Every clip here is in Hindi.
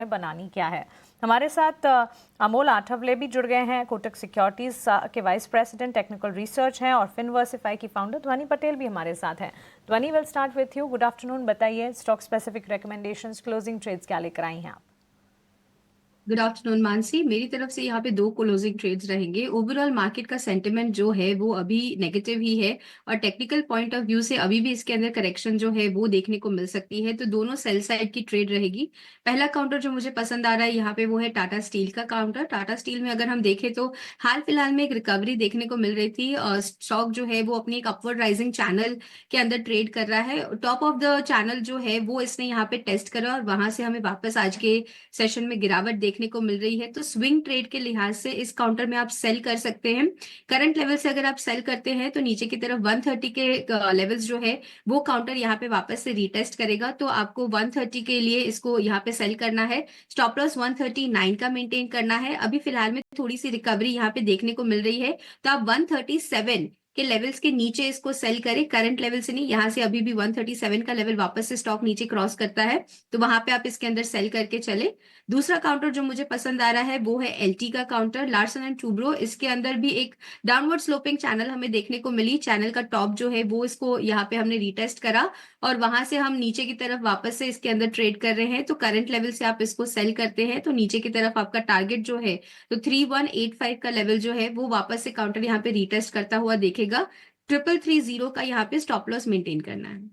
बनानी क्या है। हमारे साथ अमोल आठवले भी जुड़ गए हैं, कोटक सिक्योरिटीज के वाइस प्रेसिडेंट टेक्निकल रिसर्च हैं, और फिनवर्सिफाई की फाउंडर ध्वनि पटेल भी हमारे साथ हैं। Dhwani, will start with you. Good afternoon. बताइए, stock specific recommendations, closing trades क्या लेकर आई हैं आप? गुड आफ्टरनून मानसी, मेरी तरफ से यहाँ पे दो क्लोजिंग ट्रेड्स रहेंगे। ओवरऑल मार्केट का सेंटिमेंट जो है वो अभी नेगेटिव ही है, और टेक्निकल पॉइंट ऑफ व्यू से अभी भी इसके अंदर करेक्शन जो है वो देखने को मिल सकती है। तो दोनों सेल साइड की ट्रेड रहेगी। पहला काउंटर जो मुझे पसंद आ रहा है यहाँ पे वो है टाटा स्टील का काउंटर। टाटा स्टील में अगर हम देखें तो हाल फिलहाल में एक रिकवरी देखने को मिल रही थी। स्टॉक जो है वो अपनी एक अपवर्ड राइजिंग चैनल के अंदर ट्रेड कर रहा है। टॉप ऑफ द चैनल जो है वो इसने यहाँ पे टेस्ट करा, और वहां से हमें वापस आज के सेशन में गिरावट देखने को मिल रही है। तो स्विंग ट्रेड के लिहाज से इस काउंटर में आप सेल कर सकते हैं। करंट लेवल से अगर आप सेल करते हैं तो नीचे की तरफ 130 के लेवल्स जो है वो काउंटर यहाँ पे वापस से रीटेस्ट करेगा। तो आपको 130 के लिए इसको यहाँ पे सेल करना है। स्टॉप लॉस 139 का मेंटेन करना है। अभी फिलहाल में थोड़ी सी रिकवरी यहाँ पे देखने को मिल रही है, तो आप 137 के लेवल्स के नीचे इसको सेल करें। करंट लेवल से नहीं, यहाँ से अभी भी 137 का लेवल वापस से स्टॉक नीचे क्रॉस करता है, तो वहां पे आप इसके अंदर सेल करके चले। दूसरा काउंटर जो मुझे पसंद आ रहा है वो है एलटी का काउंटर, लार्सन एंड टूब्रो। इसके अंदर भी एक डाउनवर्ड स्लोपिंग चैनल हमें देखने को मिली। चैनल का टॉप जो है वो इसको यहाँ पे हमने रीटेस्ट करा, और वहां से हम नीचे की तरफ वापस से इसके अंदर ट्रेड कर रहे हैं। तो करंट लेवल से आप इसको सेल करते हैं तो नीचे की तरफ आपका टारगेट जो है तो 3185 का लेवल जो है वो वापस से काउंटर यहाँ पे रीटेस्ट करता हुआ देखेगा। 3330 का यहाँ पे स्टॉप लॉस मेंटेन करना है।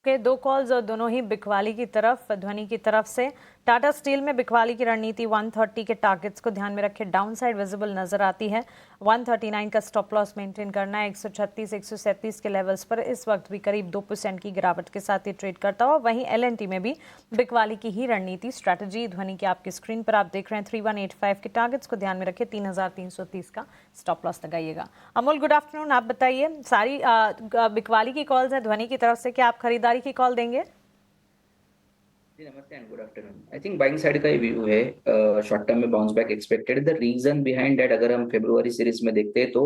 के दो कॉल्स और दोनों ही बिकवाली की तरफ, ध्वनि की तरफ से। टाटा स्टील में बिकवाली की रणनीति 130 के टारगेट्स को ध्यान में रखे डाउन साइड विजिबल नजर आती है। 139 का स्टॉप लॉस मेंटेन करना है। 136 137 के लेवल्स पर इस वक्त भी करीब 2% की गिरावट के साथ ये ट्रेड करता हुआ। वहीं एलएनटी में भी बिकवाली की ही रणनीति, स्ट्रैटेजी ध्वनि की आपकी स्क्रीन पर आप देख रहे हैं। 3185 के टारगेट्स को ध्यान में रखे, 3330 का स्टॉप लॉस लगाइएगा। Amol, good afternoon. आप बताइए, सारी बिकवाली की कॉल्स है ध्वनि की तरफ से, क्या आप खरीदारी की कॉल देंगे? जी नमस्ते and good afternoon. I think buying side का ही व्यू है। शॉर्ट टर्म में bounce back expected. The reason behind that, अगर हम फरवरी सीरीज में देखते हैं तो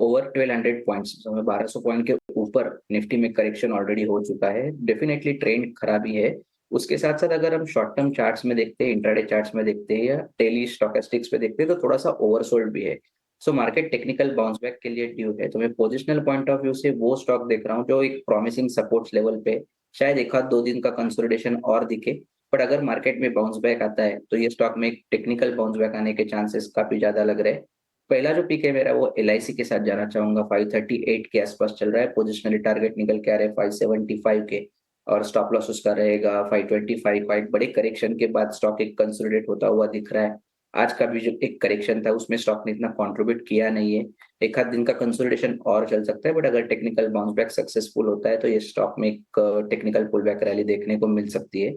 ओवर 1200 पॉइंट्स, हमें 1200 पॉइंट के ऊपर निफ्टी में करेक्शन ऑलरेडी हो चुका है। डेफिनेटली ट्रेंड खराबी है। उसके साथ साथ अगर हम शॉर्ट टर्म चार्ट्स में देखते हैं, इंट्राडे चार्ट्स में देखते हैं, या डेली स्टोकेस्टिक्स पे देखते हैं, तो थोड़ा सा ओवरसोल्ड भी है। So market technical bounce back के लिए ड्यू है। तो मैं पोजिशनल पॉइंट ऑफ व्यू से वो स्टॉक देख रहा हूँ जो एक प्रॉमिसिंग सपोर्ट्स लेवल पे शायद एक आध दो दिन का कंसोलिडेशन और दिखे। बट अगर मार्केट में बाउंस बैक आता है तो ये स्टॉक में एक टेक्निकल बाउंस बैक आने के चांसेस काफी ज्यादा लग रहे हैं। पहला जो पिक है मेरा वो एलआईसी के साथ जाना चाहूंगा। 538 के आसपास चल रहा है। पोजिशनली टारगेट निकल के आ रहे हैं 575 के, और स्टॉप लॉस उसका रहेगा 525 का। एक बड़े करेक्शन के बाद स्टॉक एक कंसोलिडेट होता हुआ दिख रहा है। आज का भी जो एक करेक्शन था उसमें स्टॉक ने इतना कंट्रीब्यूट किया नहीं है। एक आध दिन का कंसोलिडेशन और चल सकता है, बट अगर टेक्निकल बाउंस बैक सक्सेसफुल होता है तो ये स्टॉक में एक टेक्निकल पुल बैक रैली देखने को मिल सकती है।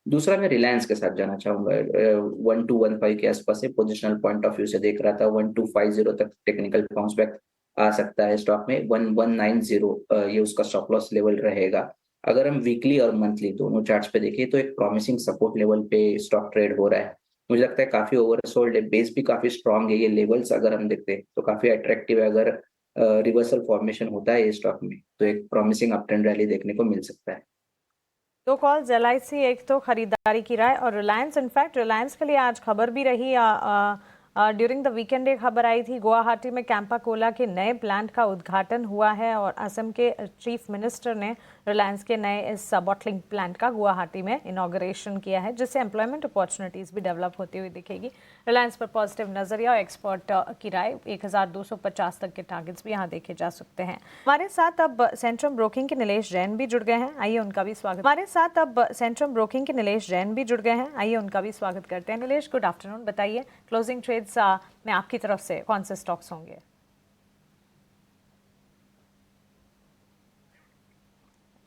दूसरा मैं रिलायंस के साथ जाना चाहूंगा। 1215 के आसपास से पोजिशनल पॉइंट ऑफ व्यू से देख रहा था। 1250 तक टेक्निकल बाउंस बैक आ सकता है स्टॉक में। 1190 ये उसका स्टॉप लॉस लेवल रहेगा। अगर हम वीकली और मंथली दोनों चार्ट्स पे देखें तो एक प्रॉमिसिंग सपोर्ट लेवल पे स्टॉक ट्रेड हो रहा है। मुझे लगता है काफी ओवरसोल्ड है, बेस भी काफी स्ट्रांग है। ये लेवल्स अगर हम देखते हैं तो काफी अट्रैक्टिव है। अगर रिवर्सल फॉर्मेशन होता है ये स्टॉक में तो एक प्रॉमिसिंग अप ट्रेंड रैली देखने को मिल सकता है। दो कॉल्स, एलआईसी एक तो खरीदारी की राय, और रिलायंस। इनफैक्ट रिलायंस के लिए आज खबर भी रही। ड्यूरिंग द वीकेंड एक खबर आई थी, गुवाहाटी में कैंपा कोला के नए प्लांट का उद्घाटन हुआ है, और असम के चीफ मिनिस्टर ने रिलायंस के नए इस बॉटलिंग प्लांट का गुवाहाटी में इनॉग्रेशन किया है, जिससे एम्प्लॉयमेंट अपॉर्चुनिटीज़ भी डेवलप होती हुई दिखेगी। रिलायंस पर पॉजिटिव नजरिया और एक्सपर्ट की राय। 1250 तक के टारगेट्स भी यहाँ देखे जा सकते हैं। हमारे साथ अब सेंट्रम ब्रोकिंग के नीलेश जैन भी जुड़ गए हैं, आइए उनका भी स्वागत। हमारे साथ अब सेंट्रम ब्रोकिंग के नीलेश जैन भी जुड़ गए हैं, आइए उनका भी स्वागत करते हैं। Nilesh, good afternoon. बताइए, क्लोजिंग ट्रेड्स में आपकी तरफ से कौन से स्टॉक्स होंगे?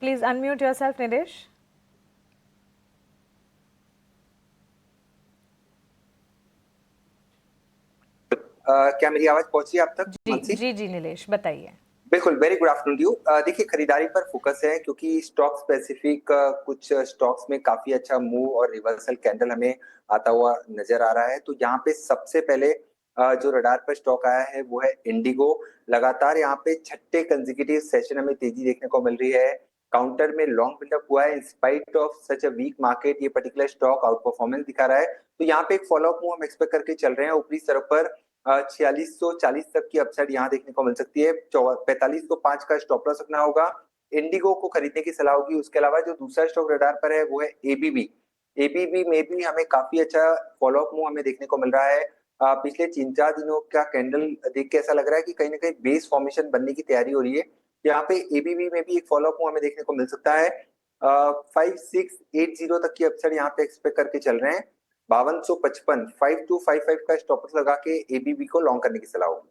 Please unmute yourself Nilesh. क्या मेरी आवाज पहुंच रही है आप तक? जी जी जी नीलेश, बताइए। बिल्कुल, वेरी गुड आफ्टरनून यू। देखिए, खरीदारी पर फोकस है क्योंकि स्टॉक स्पेसिफिक कुछ स्टॉक्स में काफी अच्छा मूव और रिवर्सल कैंडल हमें आता हुआ नजर आ रहा है। तो यहाँ पे सबसे पहले जो रडार पर स्टॉक आया है वो है इंडिगो। लगातार यहाँ पे छठे कंसेक्यूटिव सेशन हमें तेजी देखने को मिल रही है। काउंटर में लॉन्ग बिल्डअप हुआ है in spite of such a weak market. ये पर्टिकुलर स्टॉक आउट परफॉर्मेंस दिखा रहा है, तो यहाँ पे एक फॉलोअप मूव हम एक्सपेक्ट करके चल रहे हैं। ऊपरी तरफ पर 4640 तक की अपसाइड यहाँ देखने को मिल सकती है। 4505 का स्टॉप लॉस रखना होगा। इंडिगो को खरीदने की सलाह होगी। उसके अलावा जो दूसरा स्टॉक रडार पर है वो है एबीबी। एबीबी में भी हमें काफी अच्छा फॉलोअप मूव हमें देखने को मिल रहा है। पिछले 3-4 दिनों का कैंडल देख के ऐसा लग रहा है कि कहीं ना कहीं बेस फॉर्मेशन बनने की तैयारी हो रही है। यहाँ पे एबीबी में भी एक फॉलोअप मूव हमें देखने को मिल सकता है। 5680 तक की अपसाइड यहाँ पे एक्सपेक्ट करके चल रहे हैं। 5255 5255 का स्टॉप लगा के एबीबी को लॉन्ग करने की सलाह होगी।